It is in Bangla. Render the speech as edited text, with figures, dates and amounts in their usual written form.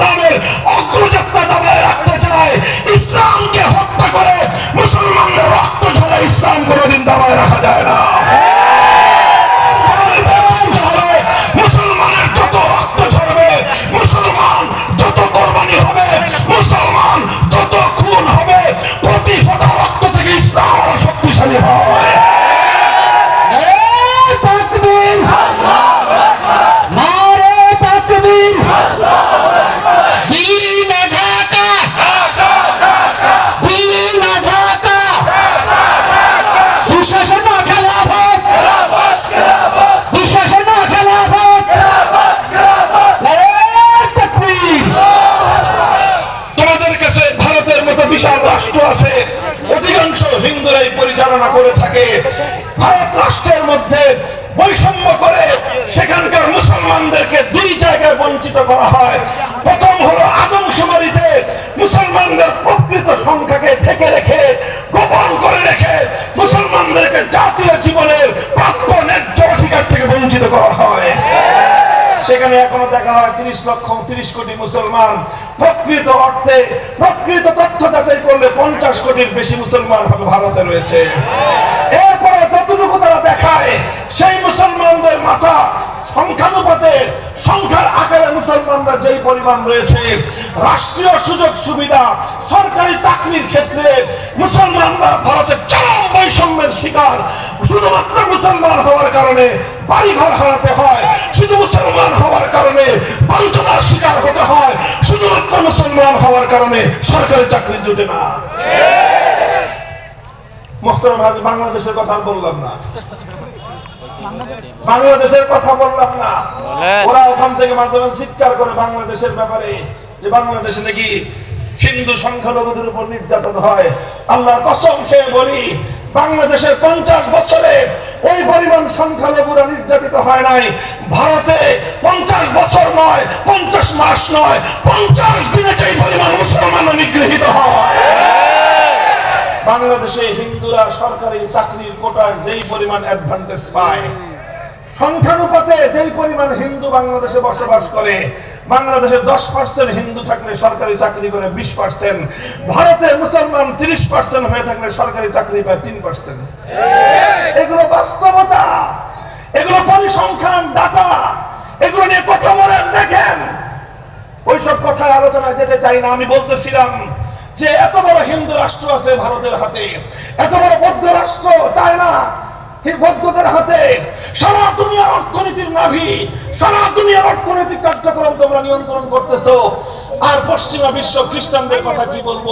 ইসলামের অগ্রযাত্রা দাবায় রাখতে চায়, ইসলামকে হত্যা করে মুসলমানদের রক্ত ঝরে ইসলাম কোনোদিন দাবায় রাখা যায় না। মুসলমানের যত রক্ত ঝরবে, মুসলমান যত কোরবানি হবে, মুসলমান যত খুন হবে, প্রতি ফোঁটা রক্ত থেকে ইসলাম আরো শক্তিশালী হয়। বিশাল রাষ্ট্র আছে, অধিকাংশ হিন্দুরাই পরিচালনা করে থাকে। ভারত রাষ্ট্রের মধ্যে বৈষম্য করে সেখানকার মুসলমানদেরকে দুই জায়গায় বঞ্চিত করা হয়। প্রথম হলো আদমশুমারিতে মুসলমানদের প্রকৃত সংখ্যাকে ঢেকে রেখে, গোপন করে রেখে মুসলমানদেরকে জাতীয় জীবনের প্রাপ্য ন্যায্য অধিকার থেকে বঞ্চিত করা হয়। সেখানে এখনো দেখা হয় 30 কোটি মুসলমান, প্রকৃত অর্থে প্রকৃত তথ্য যাচাই করলে 50 কোটির বেশি মুসলমান হবে ভারতে রয়েছে। এরপরে যতটুকু তারা দেখায় সেই মুসলমানদের মাথা সংখ্যানুপাতে, সংখ্যার আকারে মুসলমানরা যেই পরিমাণ রয়েছে, রাষ্ট্রীয় সুযোগ সুবিধা, সরকারি চাকরির ক্ষেত্রে মুসলমানরা ভারতের চরম বৈষম্যের শিকার। শুধুমাত্র মুসলমান হওয়ার কারণে বাড়িঘর হারাতে হয়, শুধু মুসলমান হওয়ার কারণে বঞ্চনার শিকার হতে হয়, শুধুমাত্র মুসলমান হওয়ার কারণে সরকারি চাকরি জুটে না। মোহতারাম, আজ বাংলাদেশের কথা বললাম না, বাংলাদেশের কথা বললাম না। ওরা ওখান থেকে মাঝে মাঝে চিৎকার করে বাংলাদেশের ব্যাপারে, যে বাংলাদেশে নাকি হিন্দু সংখ্যালঘুদের উপর নির্যাতন হয়। আল্লাহর কসম খেয়ে বলি, বাংলাদেশের 50 বছরে ওই পরিমাণ সংখ্যালঘুরা নির্যাতিত হয় নাই। ভারতে 50 বছর নয়, 50 মাস নয়, 50 দিনে যেই পরিমাণ মুসলমান নিগৃহীত হয়। বাংলাদেশে হিন্দুরা সরকারি চাকরির কোটায় যেই পরিমাণ অ্যাডভান্টেজ পায়, সংখ্যানুপাতে যেই পরিমাণ হিন্দু বাংলাদেশে বসবাস করে, বাংলাদেশে 10% হিন্দু থাকলে সরকারি চাকরি করে 20%, ভারতে মুসলমান 30% হয়ে থাকলে সরকারি চাকরি পায় 3%। এগুলো বাস্তবতা, এগুলো পরিসংখ্যান, ডাটা, এগুলো নিয়ে কথা বলেন, দেখেন। ওইসব কথায় আলোচনায় যেতে চাই না। আমি বলতেছিলাম যে এত বড় হিন্দু রাষ্ট্র আছে ভারতের হাতে, এত বড় বৌদ্ধ রাষ্ট্র চায়না বৌদ্ধদের হাতে, সারা দুনিয়ার অর্থনীতির নাভি, সারা দুনিয়ার অর্থনৈতিক কার্যক্রম তোমরা নিয়ন্ত্রণ করতেছো। আর পশ্চিমা বিশ্ব খ্রিস্টানদের কথা কি বলবো?